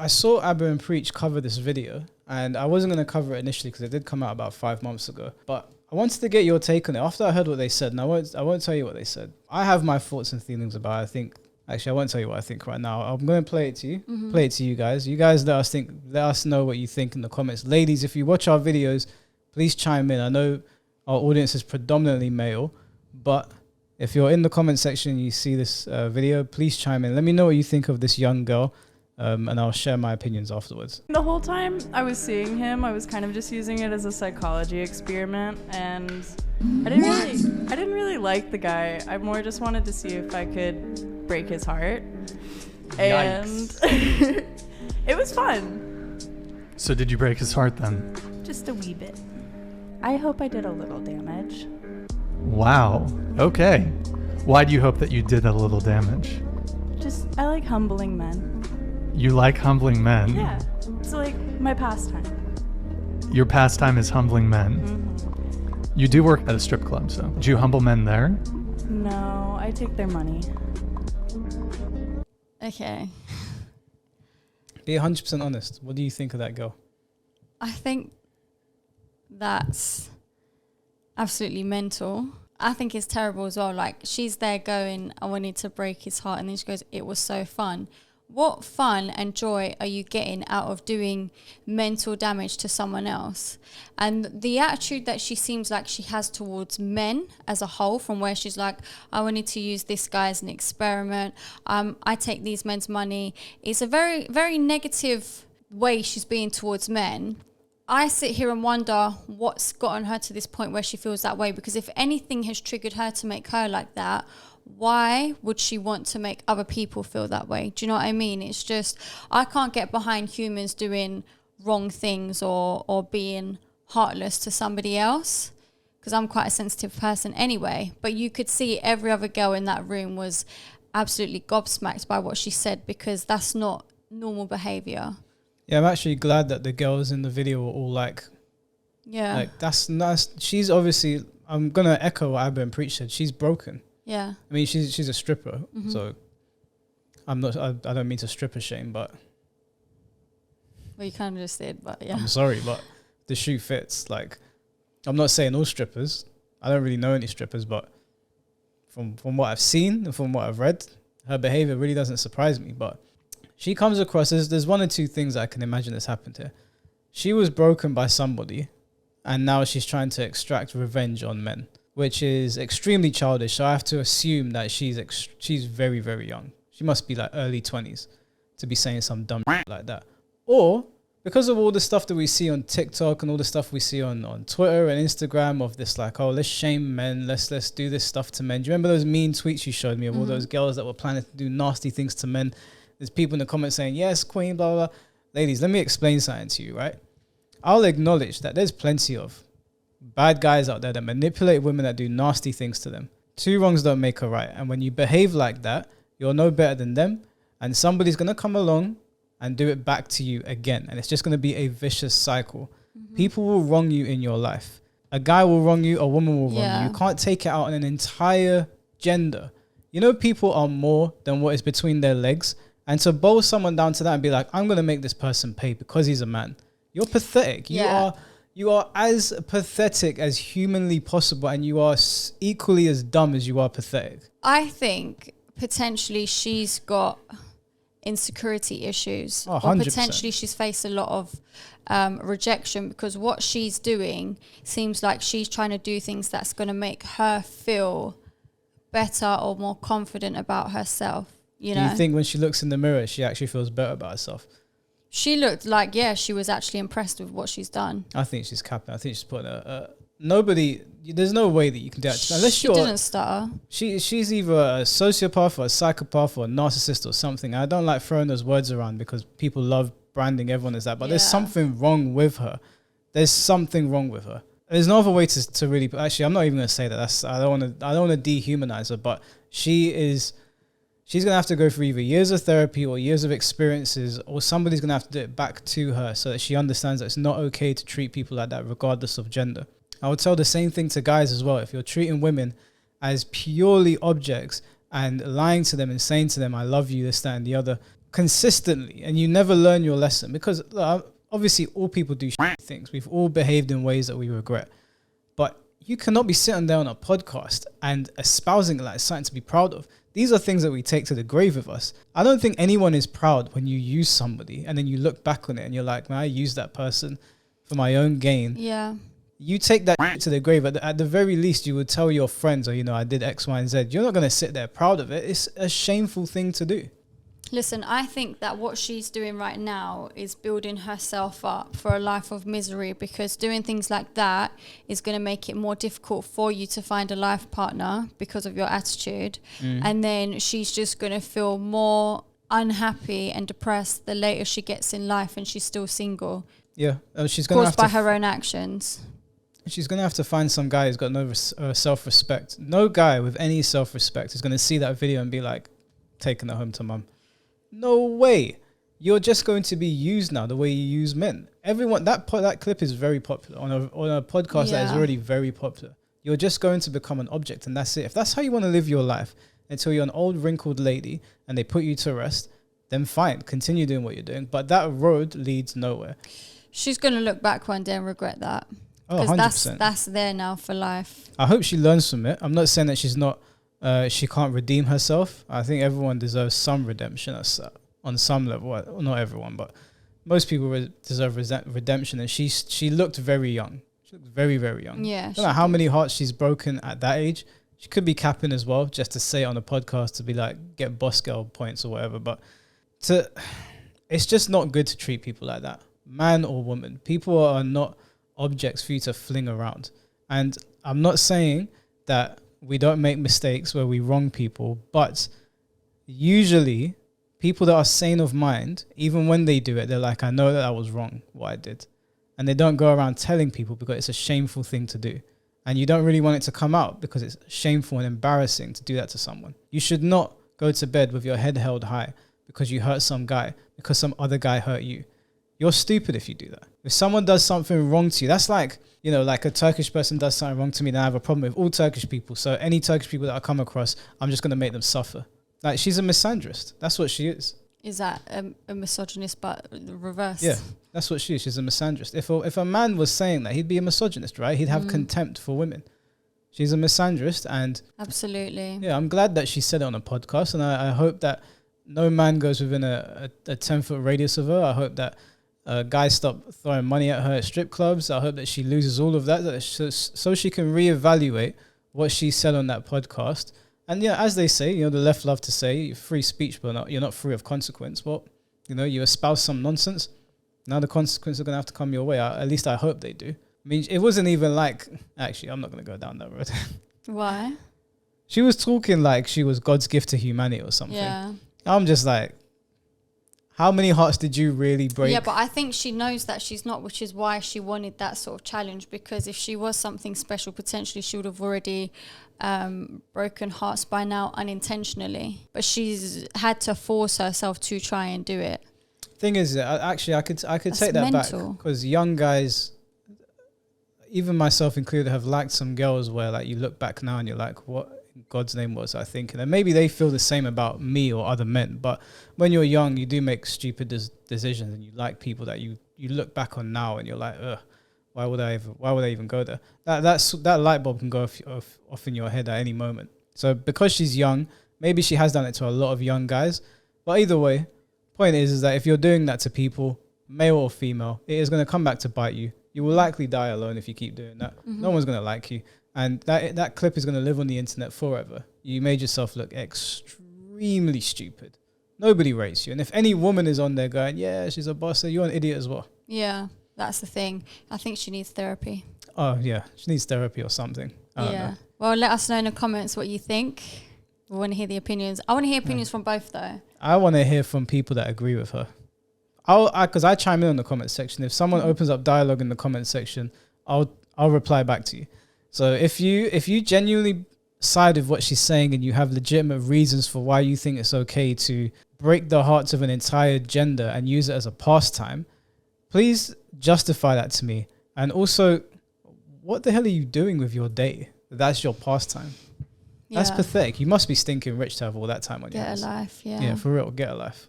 I saw Abba and Preach cover this video, and I wasn't going to cover it initially because it did come out about 5 months ago. But I wanted to get your take on it after I heard what they said, and I won't tell you what they said. I have my thoughts and feelings about it. I think, actually, I won't tell you what I think right now. I'm going to play it to you, play it to you guys. You guys let us know what you think in the comments. Ladies, if you watch our videos, please chime in. I know our audience is predominantly male, but if you're in the comment section and you see this video, please chime in. Let me know what you think of this young girl, and I'll share my opinions afterwards. The whole time I was seeing him, I was kind of just using it as a psychology experiment, and I didn't really like the guy. I more just wanted to see if I could break his heart. Yikes. And it was fun. So did you break his heart then? Just a wee bit. I hope I did a little damage. Wow. Okay. Why do you hope that you did a little damage? Just, I like humbling men. You like humbling men? Yeah, it's like my pastime. Your pastime is humbling men. Mm-hmm. You do work at a strip club, so do you humble men there? No, I take their money. Okay. Be 100% honest. What do you think of that girl? I think that's absolutely mental. I think it's terrible as well. Like, she's there going, I wanted to break his heart. And then she goes, it was so fun. What fun and joy are you getting out of doing mental damage to someone else? And the attitude that she seems like she has towards men as a whole, from where she's like, I wanted to use this guy as an experiment. I take these men's money. It's a very, very negative way she's being towards men. I sit here and wonder what's gotten her to this point where she feels that way, because if anything has triggered her to make her like that, why would she want to make other people feel that way? Do you know what I mean? It's just, I can't get behind humans doing wrong things or being heartless to somebody else, because I'm quite a sensitive person anyway. But you could see every other girl in that room was absolutely gobsmacked by what she said, because that's not normal behavior. Yeah, I'm actually glad that the girls in the video were all like, that's nice. She's obviously, I'm going to echo what Abba and Preach said. She's broken. Yeah. I mean, she's a stripper, so I don't mean to stripper shame, but. Well, you kind of just did, but yeah. I'm sorry, but the shoe fits. Like, I'm not saying all strippers. I don't really know any strippers, but from what I've seen and from what I've read, her behavior really doesn't surprise me, but she comes across as, there's one or two things I can imagine that's happened here. She was broken by somebody, and now she's trying to extract revenge on men, which is extremely childish. So I have to assume that she's very, very young. She must be like early 20s to be saying some dumb shit like that. Or because of all the stuff that we see on TikTok and all the stuff we see on Twitter and Instagram of this, like, oh, let's shame men, let's do this stuff to men. Do you remember those mean tweets you showed me of all those girls that were planning to do nasty things to men? There's people in the comments saying, yes, queen, blah, blah, blah. Ladies, let me explain something to you, right? I'll acknowledge that there's plenty of bad guys out there that manipulate women, that do nasty things to them. Two wrongs don't make a right. And when you behave like that, you're no better than them. And somebody's going to come along and do it back to you again. And it's just going to be a vicious cycle. People will wrong you in your life. A guy will wrong you, a woman will wrong you. You can't take it out on an entire gender. You know, people are more than what is between their legs. And to boil someone down to that and be like, I'm going to make this person pay because he's a man. You're pathetic. Yeah. You are as pathetic as humanly possible, and you are equally as dumb as you are pathetic. I think potentially she's got insecurity issues. Oh, or 100%. potentially she's faced a lot of rejection, because what she's doing seems like she's trying to do things that's going to make her feel better or more confident about herself. You know? Do you think when she looks in the mirror, she actually feels better about herself? She looked like, she was actually impressed with what she's done. I think she's capping. I think she's putting nobody, there's no way that you can do that. Unless she didn't stutter. She's either a sociopath or a psychopath or a narcissist or something. I don't like throwing those words around because people love branding everyone as that. But there's something wrong with her. There's something wrong with her. There's no other way to really... Actually, I'm not even going to say that. I don't want to dehumanize her, but she's going to have to go through either years of therapy or years of experiences, or somebody's going to have to do it back to her so that she understands that it's not okay to treat people like that regardless of gender. I would tell the same thing to guys as well. If you're treating women as purely objects and lying to them and saying to them, I love you, this, that, and the other, consistently and you never learn your lesson, because obviously all people do things. We've all behaved in ways that we regret. But you cannot be sitting there on a podcast and espousing it like something to be proud of. These are things that we take to the grave with us. I don't think anyone is proud when you use somebody and then you look back on it and you're like, man, I used that person for my own gain. Yeah. You take that to the grave. At the very least, you would tell your friends, or, I did X, Y, and Z. You're not going to sit there proud of it. It's a shameful thing to do. Listen, I think that what she's doing right now is building herself up for a life of misery, because doing things like that is going to make it more difficult for you to find a life partner because of your attitude. And then she's just going to feel more unhappy and depressed the later she gets in life and she's still single. Yeah. She's going to caused by her own actions. She's going to have to find some guy who's got no self-respect. No guy with any self-respect is going to see that video and be like, taking it home to mum. No way. You're just going to be used now the way you use men. Everyone, that clip is very popular on a podcast that is already very popular. You're just going to become an object, and that's it. If that's how you want to live your life until you're an old wrinkled lady and they put you to rest, then fine, continue doing what you're doing. But that road leads nowhere. She's going to look back one day and regret that. Oh, 100%. That's there now for life. I hope she learns from it. I'm not saying that she's not. She can't redeem herself. I think everyone deserves some redemption on some level. Well, not everyone, but most people deserve redemption. And she looked very young. She looked very, very young. Yeah. I don't know how many hearts she's broken at that age. She could be capping as well, just to say it on a podcast to be like, get boss girl points or whatever. But it's just not good to treat people like that, man or woman. People are not objects for you to fling around. And I'm not saying that we don't make mistakes where we wrong people, but usually people that are sane of mind, even when they do it, they're like, I know that I was wrong, what I did. And they don't go around telling people because it's a shameful thing to do. And you don't really want it to come out because it's shameful and embarrassing to do that to someone. You should not go to bed with your head held high because you hurt some guy, because some other guy hurt you. You're stupid if you do that. If someone does something wrong to you, that's like, like a Turkish person does something wrong to me, then I have a problem with all Turkish people. So any Turkish people that I come across, I'm just going to make them suffer. Like, she's a misandrist. That's what she is. Is that a misogynist, but the reverse? Yeah, that's what she is. She's a misandrist. If a man was saying that, he'd be a misogynist, right? He'd have contempt for women. She's a misandrist, and absolutely. Yeah, I'm glad that she said it on a podcast, and I hope that no man goes within a 10-foot radius of her. I hope that guys stop throwing money at her at strip clubs. I hope that she loses all of that so she can reevaluate what she said on that podcast. And as they say, the left love to say free speech, but you're not free of consequence. Well, you espouse some nonsense. Now the consequences are going to have to come your way. At least I hope they do. I mean, it wasn't even like, actually, I'm not going to go down that road. Why? She was talking like she was God's gift to humanity or something. Yeah. I'm just like, how many hearts did you really break? Yeah, but I think she knows that she's not, which is why she wanted that sort of challenge, because if she was something special, potentially she would have already broken hearts by now unintentionally. But she's had to force herself to try and do it. Thing is, actually, I could take that mental. back, because young guys, even myself included, have liked some girls where like you look back now and you're like, what in God's name was I thinking? And maybe they feel the same about me or other men. But when you're young, you do make stupid decisions, and you like people that you look back on now and you're like, ugh, why would I even go there? That light bulb can go off in your head at any moment. So because she's young, maybe she has done it to a lot of young guys. But either way, point is that if you're doing that to people, male or female, it is going to come back to bite you. You will likely die alone if you keep doing that. Mm-hmm. No one's going to like you. And that clip is going to live on the internet forever. You made yourself look extremely stupid. Nobody rates you. And if any woman is on there going, yeah, she's a boss, you're an idiot as well. Yeah, that's the thing. I think she needs therapy. Oh, yeah. She needs therapy or something. I don't know. Well, let us know in the comments what you think. We want to hear the opinions. I want to hear opinions from both, though. I want to hear from people that agree with her. Because I chime in on the comment section. If someone opens up dialogue in the comment section, I'll reply back to you. So if you genuinely side with what she's saying and you have legitimate reasons for why you think it's okay to break the hearts of an entire gender and use it as a pastime, please justify that to me. And also, what the hell are you doing with your day? That's your pastime. That's pathetic. You must be stinking rich to have all that time on your hands. Get a life, yeah. Yeah, for real, get a life.